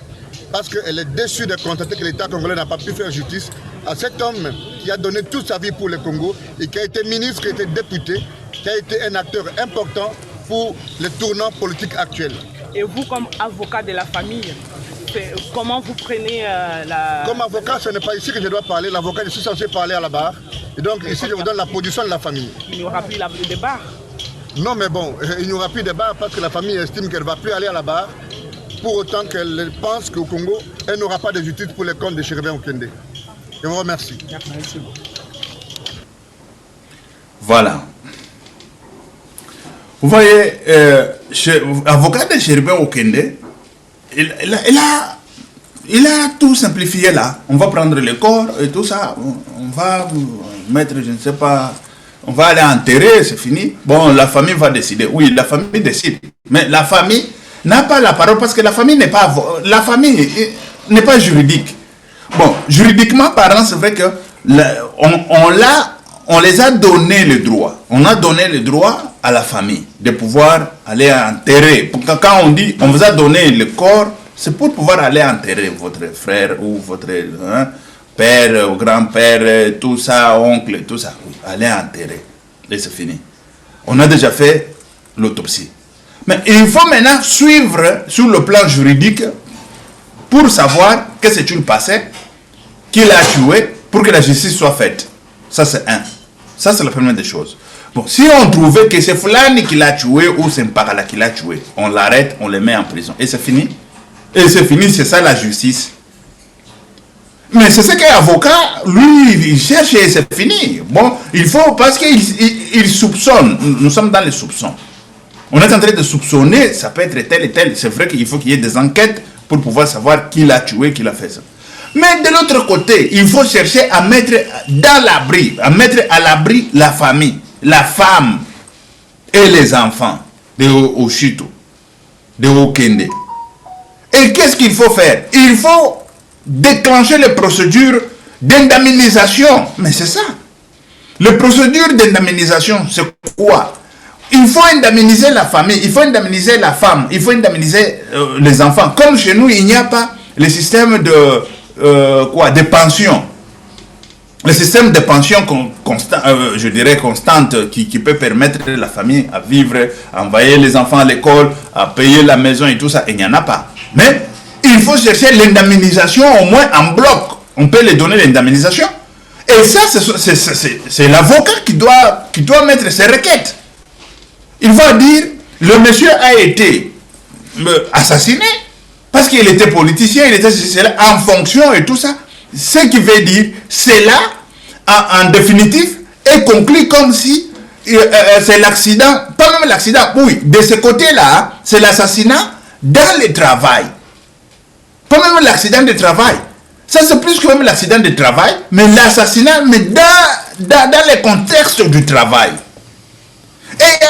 parce qu'elle est déçue de constater que l'État congolais n'a pas pu faire justice à cet homme qui a donné toute sa vie pour le Congo et qui a été ministre, qui a été député, qui a été un acteur important pour le tournant politique actuel. Et vous, comme avocat de la famille, comment vous prenez la... Comme avocat, ce n'est pas ici que je dois parler. L'avocat, je suis censé parler à la barre. Et donc ici, je vous donne la position de la famille. Il n'y aura plus de barre? Non, mais bon, il n'y aura plus de barre parce que la famille estime qu'elle ne va plus aller à la barre. Pour autant qu'elle pense qu'au Congo, elle n'aura pas de justice pour les comptes de Cherubin Okende. Je vous remercie. Merci. Voilà. Vous voyez, avocat de Cherubin Okende, il a tout simplifié là. On va prendre le corps et tout ça. On va mettre, je ne sais pas, on va aller enterrer, c'est fini. Bon, la famille va décider. Oui, la famille décide. Mais la famille n'a pas la parole parce que la famille n'est pas juridique. Bon, juridiquement parlant, c'est vrai que on les a donné le droit. On a donné le droit à la famille de pouvoir aller enterrer. Quand on dit on vous a donné le corps, c'est pour pouvoir aller enterrer votre frère ou votre père ou grand-père, tout ça, oncle, tout ça. Oui, aller enterrer. Et c'est fini. On a déjà fait l'autopsie. Mais il faut maintenant suivre sur le plan juridique pour savoir que c'est une passé, qui l'a tué, pour que la justice soit faite. Ça, c'est un. Ça, c'est la première des choses. Bon, si on trouvait que c'est Fulani qui l'a tué ou c'est Mpakala qui l'a tué, on l'arrête, on le met en prison. Et c'est fini. Et c'est fini, c'est ça la justice. Mais c'est ce qu'un avocat, lui, il cherche et c'est fini. Bon, il faut, parce qu'il soupçonne. Nous sommes dans les soupçons. On est en train de soupçonner, ça peut être tel et tel. C'est vrai qu'il faut qu'il y ait des enquêtes pour pouvoir savoir qui l'a tué, qui l'a fait ça. Mais de l'autre côté, il faut chercher à mettre dans l'abri, à mettre à l'abri la famille. la femme et les enfants de Oshito, de Okende. Et qu'est-ce qu'il faut faire? Il faut déclencher les procédures d'indemnisation. Mais c'est ça. Les procédures d'indemnisation, c'est quoi? Il faut indemniser la famille, il faut indemniser la femme, il faut indemniser les enfants. Comme chez nous, il n'y a pas le système de pension. Le système de pension je dirais constante qui peut permettre à la famille à vivre, à envoyer les enfants à l'école, à payer la maison et tout ça, il n'y en a pas. Mais il faut chercher l'indemnisation au moins en bloc. On peut les donner l'indemnisation. Et ça, c'est l'avocat qui doit mettre ses requêtes. Il va dire, le monsieur a été assassiné parce qu'il était politicien, il était en fonction et tout ça. Ce qui veut dire, c'est là, en définitif, est conclu comme si c'est l'accident, pas même l'accident, oui, de ce côté-là, c'est l'assassinat dans le travail. Pas même l'accident de travail. Ça, c'est plus que même l'accident de travail, mais l'assassinat, mais dans le contexte du travail. Et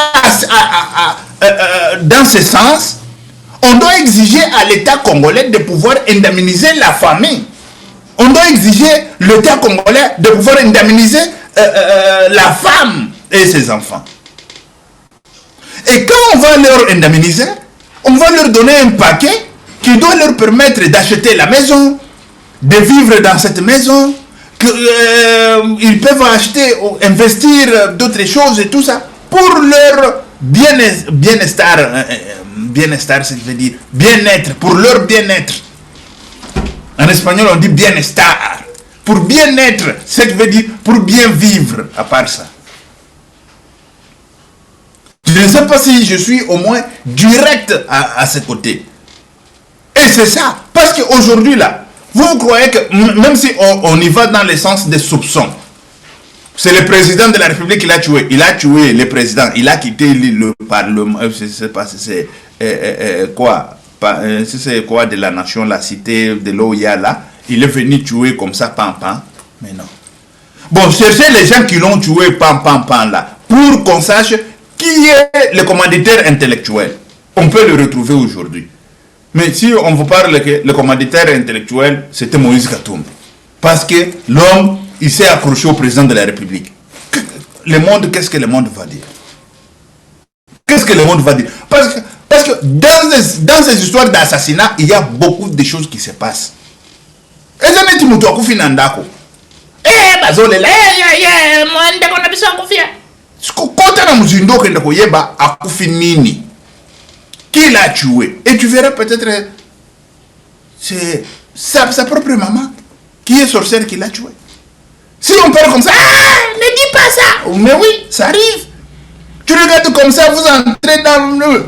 dans ce sens, on doit exiger à l'État congolais de pouvoir indemniser la famille. On doit exiger l'État congolais de pouvoir indemniser la femme et ses enfants. Et quand on va leur indemniser, on va leur donner un paquet qui doit leur permettre d'acheter la maison, de vivre dans cette maison, qu'ils peuvent acheter ou investir d'autres choses et tout ça pour leur bien-estar, ça veut dire bien-être, pour leur bien-être. En espagnol, on dit bien-estar. Pour bien-être, ce qui veut dire pour bien vivre, à part ça. Je ne sais pas si je suis au moins direct à ce côté. Et c'est ça. Parce qu'aujourd'hui, là, vous croyez que, même si on y va dans le sens des soupçons, c'est le président de la République qui l'a tué. Il a tué le président. Il a quitté le Parlement. Je ne sais pas si c'est quoi. Si c'est quoi de la nation, la cité de l'OIA là. Il est venu tuer comme ça, pam, pam. Mais non. Bon, cherchez les gens qui l'ont tué, pam, pam, pam là. Pour qu'on sache qui est le commanditaire intellectuel. On peut le retrouver aujourd'hui. Mais si on vous parle que le commanditaire intellectuel, c'était Moïse Katumbi. Parce que l'homme, il s'est accroché au président de la République. Le monde, qu'est-ce que le monde va dire? Qu'est-ce que le monde va dire? Parce que dans ces histoires d'assassinat, il y a beaucoup de choses qui se passent. Et ça n'est pas tout à Nandako. Eh, bazole là, moi, ndako na biso akufia. Kota na muzindo kenda koyeba akufi nini? Qui l'a tué? Et tu verras peut-être c'est sa propre maman qui est sorcière qui l'a tué. Si on parle comme ça, ah, ne dis pas ça. Mais oui, ça arrive. Tu regardes comme ça, vous entrez dans le...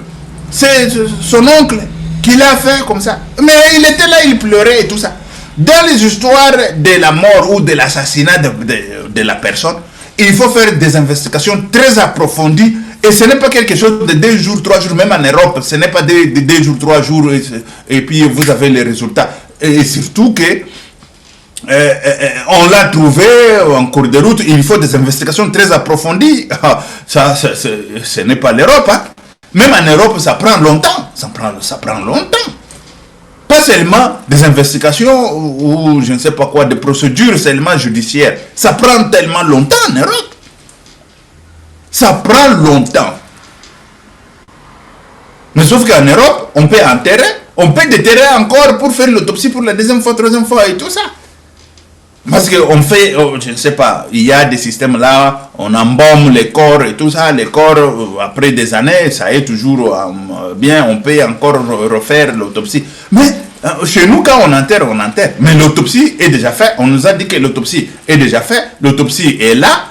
C'est son oncle qui l'a fait comme ça. Mais il était là, il pleurait et tout ça. Dans les histoires de la mort ou de l'assassinat de la personne, il faut faire des investigations très approfondies. Et ce n'est pas quelque chose de 2 jours, 3 jours, même en Europe. Ce n'est pas de 2 jours, 3 jours et puis vous avez les résultats. Et surtout que on l'a trouvé en cours de route. Il faut des investigations très approfondies. Ça, ce n'est pas l'Europe. Hein. Même en Europe, ça prend longtemps. Ça prend longtemps. Pas seulement des investigations ou je ne sais pas quoi, des procédures seulement judiciaires. Ça prend tellement longtemps en Europe. Ça prend longtemps. Mais sauf qu'en Europe, on peut enterrer, on peut déterrer encore pour faire l'autopsie pour la 2e fois, 3e fois et tout ça. Parce qu'on fait, je ne sais pas, il y a des systèmes là, on embaume les corps et tout ça. Les corps, après des années, ça est toujours bien, on peut encore refaire l'autopsie. Mais chez nous, quand on enterre, on enterre. Mais l'autopsie est déjà faite. On nous a dit que l'autopsie est déjà faite. L'autopsie est là.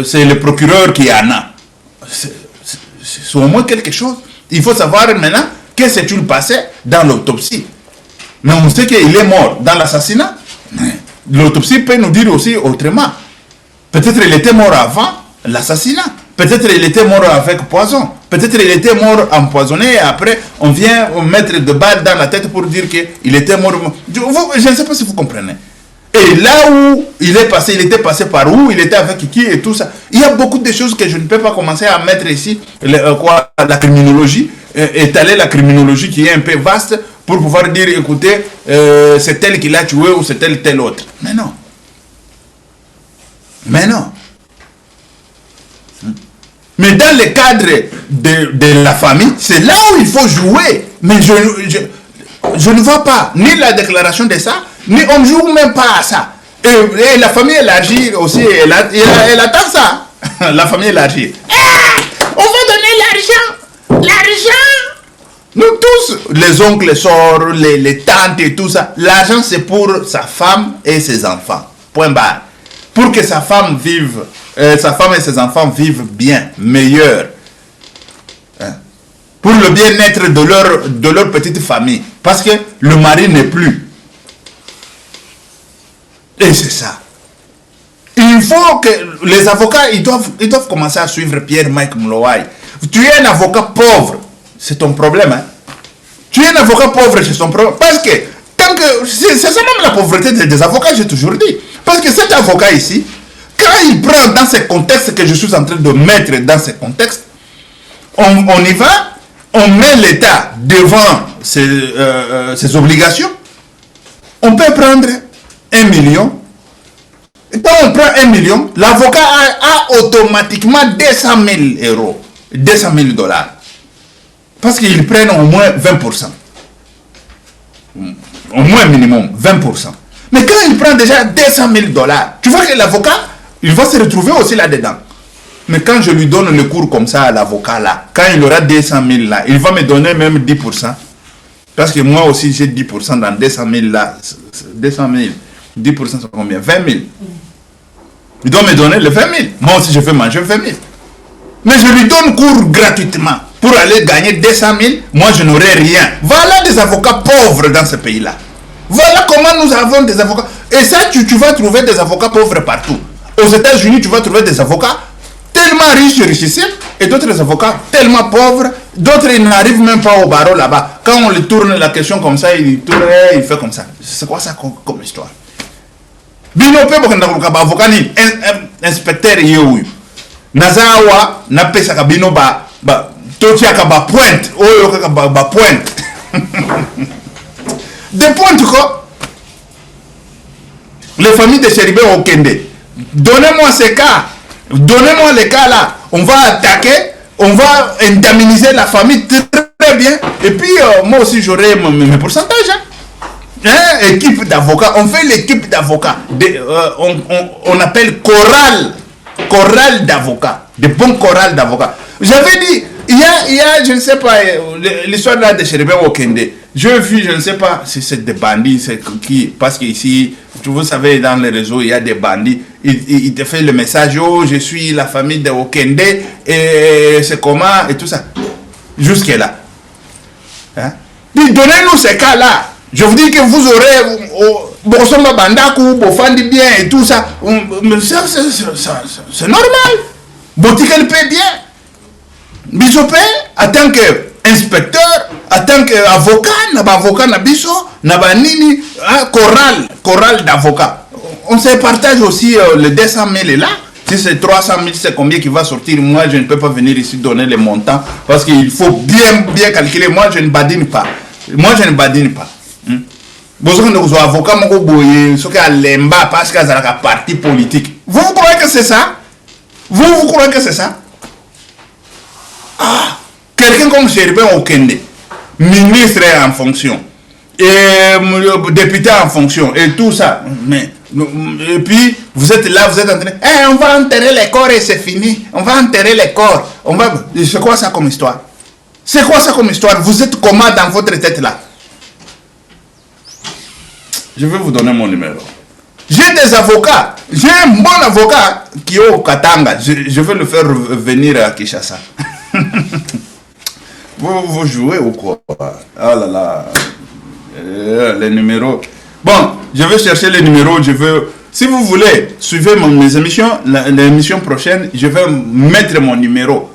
C'est le procureur qui en a. C'est au moins quelque chose. Il faut savoir maintenant qu'est-ce qui s'est passé dans l'autopsie. Mais on sait qu'il est mort dans l'assassinat. L'autopsie peut nous dire aussi autrement. Peut-être qu'il était mort avant l'assassinat. Peut-être qu'il était mort avec poison. Peut-être qu'il était mort empoisonné et après on vient mettre des balles dans la tête pour dire qu'il était mort. Je ne sais pas si vous comprenez. Et là où il est passé, il était passé par où, il était avec qui et tout ça. Il y a beaucoup de choses que je ne peux pas commencer à mettre ici, la criminologie, étaler la criminologie qui est un peu vaste pour pouvoir dire, écoutez, c'est tel qui l'a tué ou c'est tel autre. Mais non. Mais non. Mais dans le cadre de la famille, c'est là où il faut jouer. Mais je ne vois pas ni la déclaration de ça, ni on ne joue même pas à ça. Et la famille élargie aussi, elle attend ça. La famille élargie. On va donner l'argent. L'argent. Nous tous, les oncles, les soeurs, les tantes et tout ça, l'argent c'est pour sa femme et ses enfants. Point barre. Pour que sa femme vive, sa femme et ses enfants vivent bien, meilleur. Pour le bien-être de leur petite famille. Parce que le mari n'est plus. Et c'est ça. Il faut que les avocats, ils doivent commencer à suivre Pierre-Mike Mlowaï. Tu es un avocat pauvre, c'est ton problème. Hein? Tu es un avocat pauvre, c'est ton problème. Parce que, c'est ça même la pauvreté des avocats, j'ai toujours dit. Parce que cet avocat ici, quand il prend dans ces contextes que je suis en train de mettre dans ces contextes, on y va, on met l'État devant ses obligations. On peut prendre 1 million. Et quand on prend 1 million, l'avocat a automatiquement 200 000 euros, 200 000 dollars. Parce qu'ils prennent au moins 20%. Au moins minimum 20%. Mais quand il prend déjà 200 000 dollars, tu vois que l'avocat, il va se retrouver aussi là-dedans. Mais quand je lui donne le cours comme ça à l'avocat là, quand il aura 200 000 là, il va me donner même 10%. Parce que moi aussi j'ai 10% dans 200 000 là. 200 000. 10% c'est combien? 20 000. Il doit me donner le 20 000. Moi aussi je fais manger 20 000. Mais je lui donne cours gratuitement. Pour aller gagner 200 000, moi je n'aurai rien. Voilà des avocats pauvres dans ce pays-là. Voilà comment nous avons des avocats. Et ça, tu vas trouver des avocats pauvres partout. Aux États-Unis, tu vas trouver des avocats tellement riches et richissimes, et d'autres avocats tellement pauvres, d'autres ils n'arrivent même pas au barreau là-bas. Quand on lui tourne la question comme ça, il tourne, il fait comme ça. C'est quoi ça comme histoire? Bino pe bokanda avocat ni inspecteur yewu. Nazawa na pesa ka bino ba totia ka ba pointe, oyo ka ba pointe. Des pointes quoi. Les familles de Chéribé Okende. Donnez-moi ces cas. Donnez-moi les cas là. On va attaquer. On va indemniser la famille très bien. Et puis moi aussi j'aurai mes pourcentages. Hein? Équipe d'avocats. On fait l'équipe d'avocats. On appelle chorale d'avocats. De bons chorales d'avocats. J'avais dit, il y a, je ne sais pas, l'histoire là de Chéribé Okende. J'ai vu, je ne sais pas si c'est des bandits, c'est qui, parce qu'ici, vous savez, dans les réseaux, il y a des bandits. Ils te font le message, oh, je suis la famille de Okende, et c'est comment, et tout ça. Jusque-là. Hein? Donnez-nous ces cas-là. Je vous dis que vous aurez, Bosomba Bandaku, Bofandi bien, et tout ça. C'est normal. Botikel paie bien. Bisopé, en tant qu'inspecteur, en tant qu'avocat, avocat nabiso, nabanini, chorale d'avocats. On se partage aussi les 200 000 là. Si c'est 300 000, c'est combien qui va sortir? Moi, je ne peux pas venir ici donner les montants parce qu'il faut bien calculer. Moi, je ne badine pas. Moi, je ne badine pas. Besoin de vos avocats, mon boye, ce qu'à l'emba parce qu'il y a un parti politique. Vous croyez que c'est ça? Vous croyez que c'est ça? Ah, quelqu'un comme Chéribé Okende, ministre en fonction, et député en fonction, et tout ça. Mais, et puis, vous êtes là, vous êtes en train, on va enterrer les corps et c'est fini. On va enterrer les corps. C'est quoi ça comme histoire? C'est quoi ça comme histoire? Vous êtes comment dans votre tête là? Je vais vous donner mon numéro. J'ai des avocats. J'ai un bon avocat qui est au Katanga. Je vais le faire venir à Kinshasa. Vous jouez ou quoi? Ah là là. Les numéros. Bon, je vais chercher les numéros. Si vous voulez, suivez mes émissions. L'émission prochaine, je vais mettre mon numéro.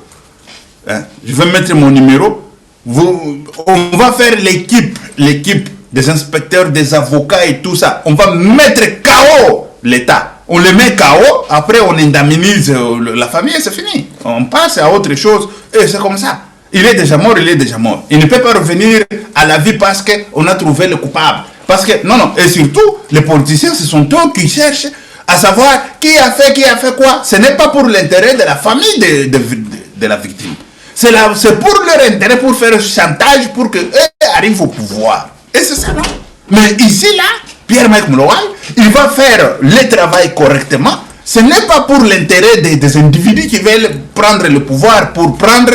Hein? Je vais mettre mon numéro. On va faire l'équipe des inspecteurs, des avocats et tout ça. On va mettre KO l'État. On le met KO, après on indemnise la famille et c'est fini. On passe à autre chose et c'est comme ça. Il est déjà mort, il est déjà mort. Il ne peut pas revenir à la vie parce qu'on a trouvé le coupable. Parce que, non, et surtout, les politiciens, ce sont eux qui cherchent à savoir qui a fait quoi. Ce n'est pas pour l'intérêt de la famille de la victime. C'est pour leur intérêt, pour faire chantage, pour qu'eux arrivent au pouvoir. Et c'est ça, non? Mais ici, là, Pierre-Mike Moulouaï, il va faire le travail correctement. Ce n'est pas pour l'intérêt des individus qui veulent prendre le pouvoir pour prendre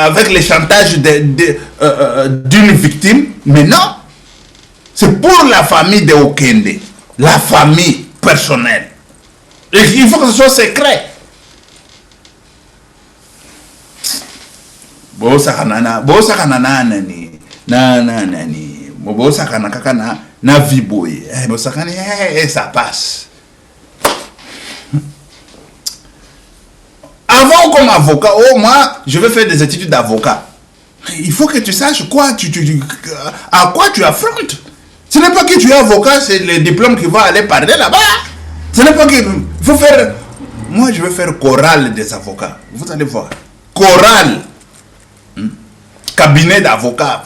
avec le chantage d'une victime. Mais non, c'est pour la famille de Okende, la famille personnelle. Et il faut que ce soit secret. Ça passe. Avant comme avocat, oh moi, je vais faire des études d'avocat. Il faut que tu saches quoi, à quoi tu affrontes. Ce n'est pas que tu es avocat, c'est le diplôme qui va aller parler là-bas. Ce n'est pas que... Il faut faire... Moi, je vais faire chorale des avocats. Vous allez voir. Chorale. Cabinet d'avocats.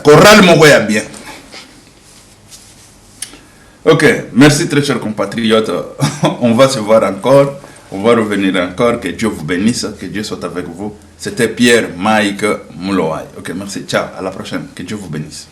Chorale, mon gars, bien. Ok, merci très chers compatriotes. On va se voir encore. On va revenir encore. Que Dieu vous bénisse. Que Dieu soit avec vous. C'était Pierre-Mike Moulouaï. Ok, merci. Ciao. À la prochaine. Que Dieu vous bénisse.